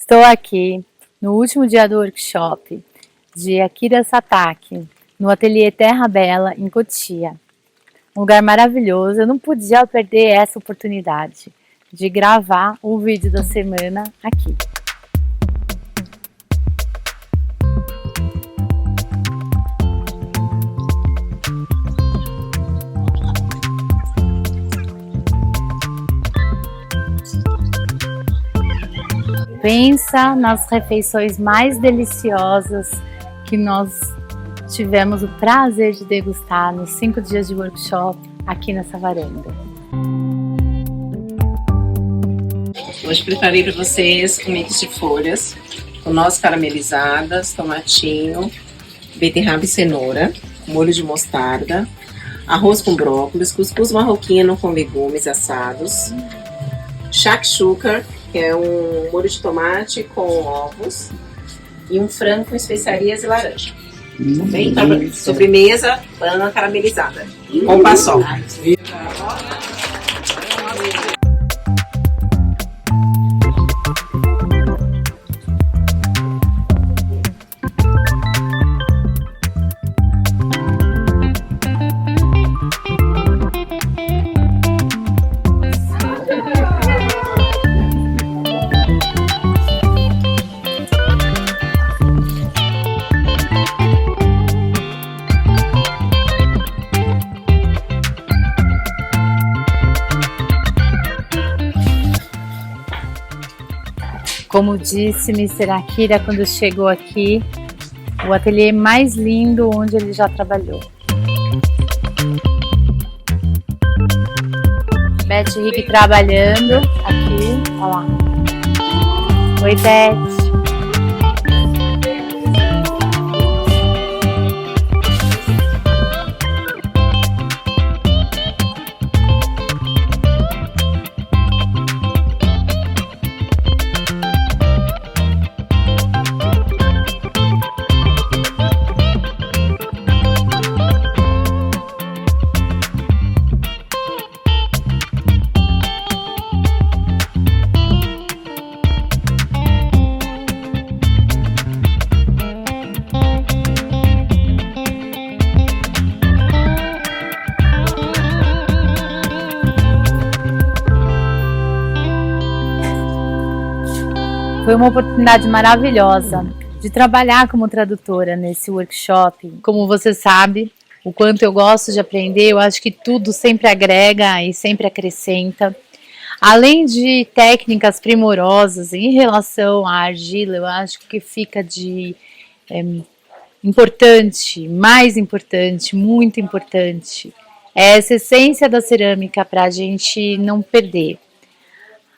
Estou aqui no último dia do workshop de Akira Satake, no ateliê Terra Bela, em Cotia. Um lugar maravilhoso, eu não podia perder essa oportunidade de gravar o vídeo da semana aqui. Pensa nas refeições mais deliciosas que nós tivemos o prazer de degustar nos 5 dias de workshop aqui nessa varanda. Hoje preparei para vocês um mix de folhas com nozes caramelizadas, tomatinho, beterraba e cenoura, molho de mostarda, arroz com brócolis, cuscuz marroquino com legumes assados, shakshuka, que é um molho de tomate com ovos, e um frango com especiarias e laranja. Bem, sobremesa, banana caramelizada com paçoca. Como disse Mr. Akira quando chegou aqui, o ateliê mais lindo onde ele já trabalhou. Beth Rick trabalhando aqui, olha lá. Oi, Beth. Foi uma oportunidade maravilhosa de trabalhar como tradutora nesse workshop. Como você sabe, o quanto eu gosto de aprender, eu acho que tudo sempre agrega e sempre acrescenta. Além de técnicas primorosas em relação à argila, eu acho que fica de importante, mais importante, muito importante, é essa essência da cerâmica para a gente não perder.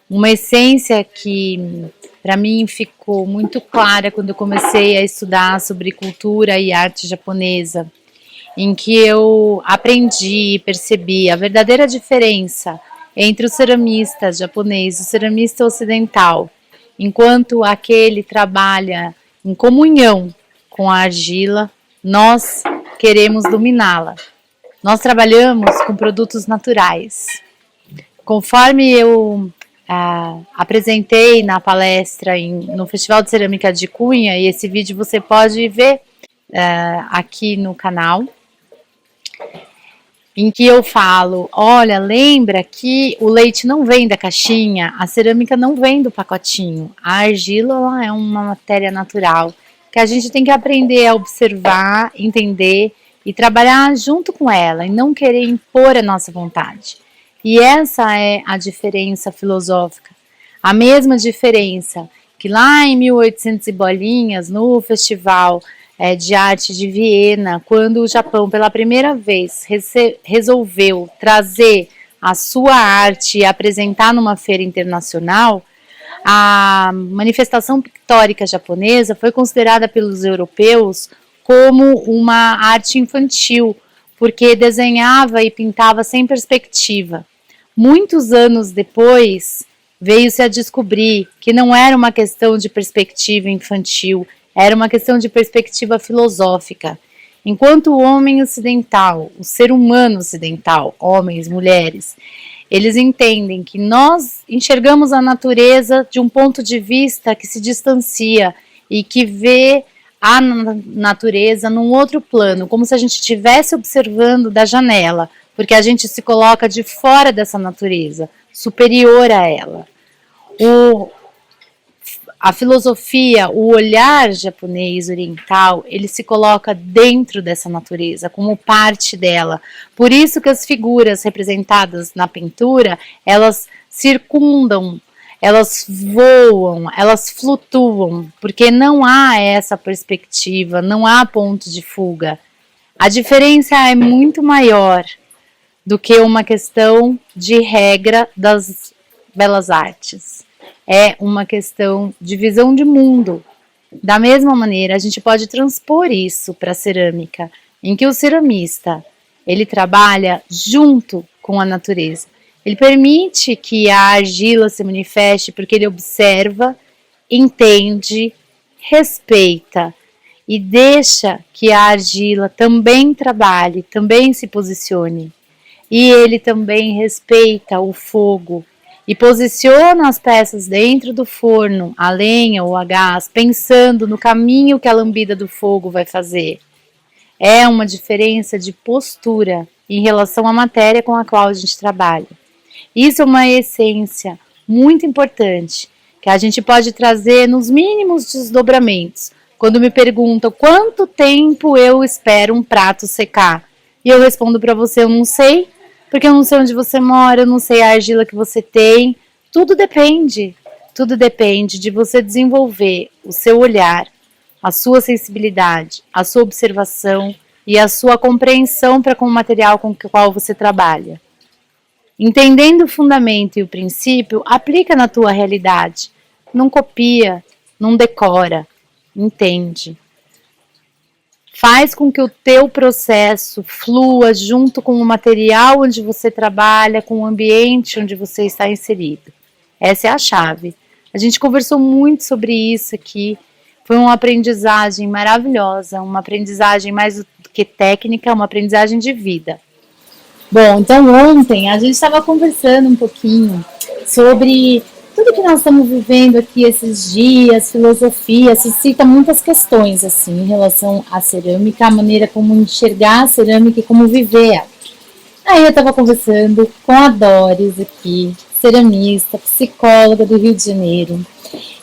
Uma essência que para mim ficou muito clara quando eu comecei a estudar sobre cultura e arte japonesa, em que eu aprendi e percebi a verdadeira diferença entre o ceramista japonês e o ceramista ocidental. Enquanto aquele trabalha em comunhão com a argila, nós queremos dominá-la. Nós trabalhamos com produtos naturais. Conforme eu apresentei na palestra no Festival de Cerâmica de Cunha, e esse vídeo você pode ver aqui no canal, em que eu falo, olha, lembra que o leite não vem da caixinha, a cerâmica não vem do pacotinho, a argila ela é uma matéria natural, que a gente tem que aprender a observar, entender e trabalhar junto com ela, e não querer impor a nossa vontade. E essa é a diferença filosófica, a mesma diferença que lá em 1800 e bolinhas, no Festival de Arte de Viena, quando o Japão pela primeira vez resolveu trazer a sua arte e apresentar numa feira internacional, a manifestação pictórica japonesa foi considerada pelos europeus como uma arte infantil, porque desenhava e pintava sem perspectiva. Muitos anos depois, veio-se a descobrir que não era uma questão de perspectiva infantil, era uma questão de perspectiva filosófica. Enquanto o homem ocidental, o ser humano ocidental, homens, mulheres, Eles entendem que nós enxergamos a natureza de um ponto de vista que se distancia e que vê a natureza num outro plano, como se a gente estivesse observando da janela, porque a gente se coloca de fora dessa natureza, superior a ela. A filosofia, o olhar japonês oriental, ele se coloca dentro dessa natureza, como parte dela. Por isso que as figuras representadas na pintura, elas circundam, elas voam, elas flutuam, porque não há essa perspectiva, não há ponto de fuga. A diferença é muito maior do que uma questão de regra das belas artes. É uma questão de visão de mundo. Da mesma maneira, a gente pode transpor isso para a cerâmica, em que o ceramista, ele trabalha junto com a natureza. Ele permite que a argila se manifeste porque ele observa, entende, respeita e deixa que a argila também trabalhe, também se posicione. E ele também respeita o fogo e posiciona as peças dentro do forno, a lenha ou a gás, pensando no caminho que a lambida do fogo vai fazer. É uma diferença de postura em relação à matéria com a qual a gente trabalha. Isso é uma essência muito importante, que a gente pode trazer nos mínimos desdobramentos. Quando me perguntam quanto tempo eu espero um prato secar, e eu respondo para você, eu não sei, porque eu não sei onde você mora, eu não sei a argila que você tem. Tudo depende de você desenvolver o seu olhar, a sua sensibilidade, a sua observação e a sua compreensão para com o material com o qual você trabalha. Entendendo o fundamento e o princípio, aplica na tua realidade. Não copia, não decora, entende. Faz com que o teu processo flua junto com o material onde você trabalha, com o ambiente onde você está inserido. Essa é a chave. A gente conversou muito sobre isso aqui. Foi uma aprendizagem maravilhosa, uma aprendizagem mais do que técnica, uma aprendizagem de vida. Bom, então ontem a gente estava conversando um pouquinho sobre tudo que nós estamos vivendo aqui esses dias, filosofia, suscita muitas questões assim em relação à cerâmica, a maneira como enxergar a cerâmica e como viver ela. Aí eu estava conversando com a Doris aqui, ceramista, psicóloga do Rio de Janeiro,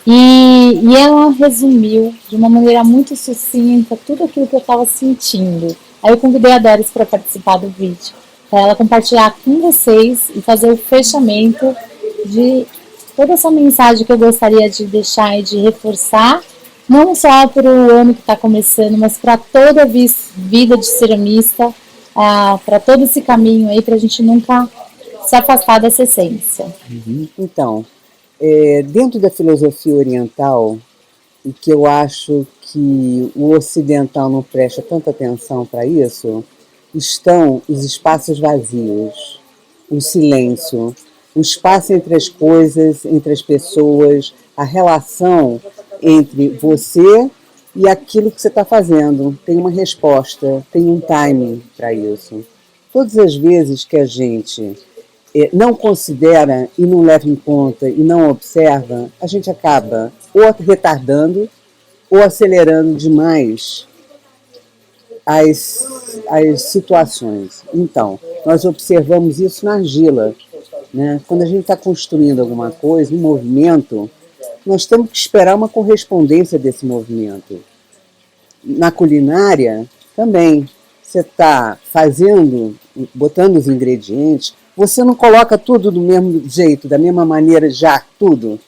e ela resumiu de uma maneira muito sucinta tudo aquilo que eu estava sentindo. Aí eu convidei a Doris para participar do vídeo, para ela compartilhar com vocês e fazer o fechamento de toda essa mensagem que eu gostaria de deixar e de reforçar, não só para o ano que está começando, mas para toda a vida de ceramista, para todo esse caminho aí, para a gente nunca se afastar dessa essência. Então, dentro da filosofia oriental, e que eu acho que o ocidental não presta tanta atenção para isso, estão os espaços vazios, o silêncio, o espaço entre as coisas, entre as pessoas, a relação entre você e aquilo que você está fazendo. Tem uma resposta, tem um timing para isso. Todas as vezes que a gente não considera e não leva em conta e não observa, a gente acaba ou retardando ou acelerando demais as situações. Então, nós observamos isso na argila. Né? Quando a gente está construindo alguma coisa, um movimento, nós temos que esperar uma correspondência desse movimento. Na culinária, também, você está fazendo, botando os ingredientes, você não coloca tudo do mesmo jeito, da mesma maneira já, tudo.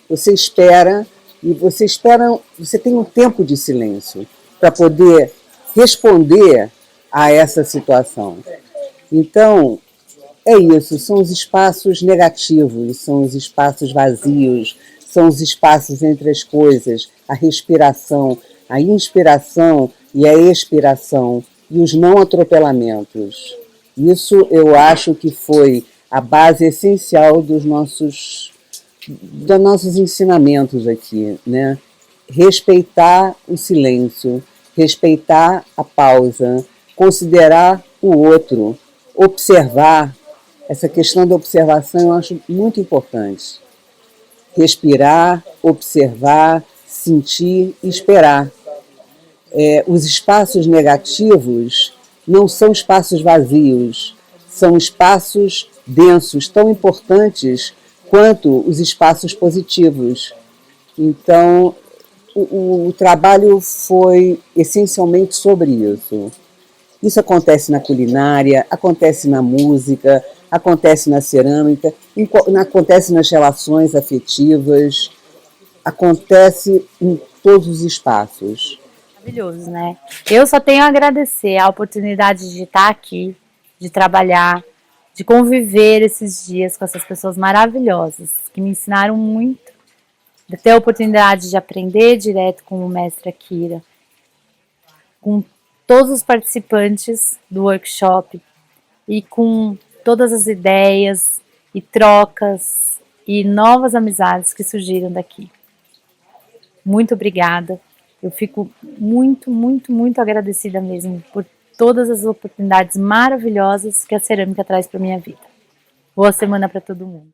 Você espera, e você tem um tempo de silêncio para poder responder a essa situação. Então, é isso, são os espaços negativos, são os espaços vazios, são os espaços entre as coisas, a respiração, a inspiração e a expiração, e os não atropelamentos. Isso eu acho que foi a base essencial dos nossos ensinamentos aqui, né? Respeitar o silêncio, respeitar a pausa, considerar o outro, observar, Essa questão da observação eu acho muito importante. Respirar, observar, sentir e esperar. Os espaços negativos não são espaços vazios, são espaços densos, tão importantes quanto os espaços positivos. Então, o trabalho foi essencialmente sobre isso. Isso acontece na culinária, acontece na música, acontece na cerâmica, acontece nas relações afetivas, acontece em todos os espaços. Maravilhoso, né? Eu só tenho a agradecer a oportunidade de estar aqui, de trabalhar, de conviver esses dias com essas pessoas maravilhosas, que me ensinaram muito, de ter a oportunidade de aprender direto com o mestre Akira, com todos os participantes do workshop e com todas as ideias e trocas e novas amizades que surgiram daqui. Muito obrigada. Eu fico muito, muito, muito agradecida mesmo por todas as oportunidades maravilhosas que a cerâmica traz para minha vida. Boa semana para todo mundo.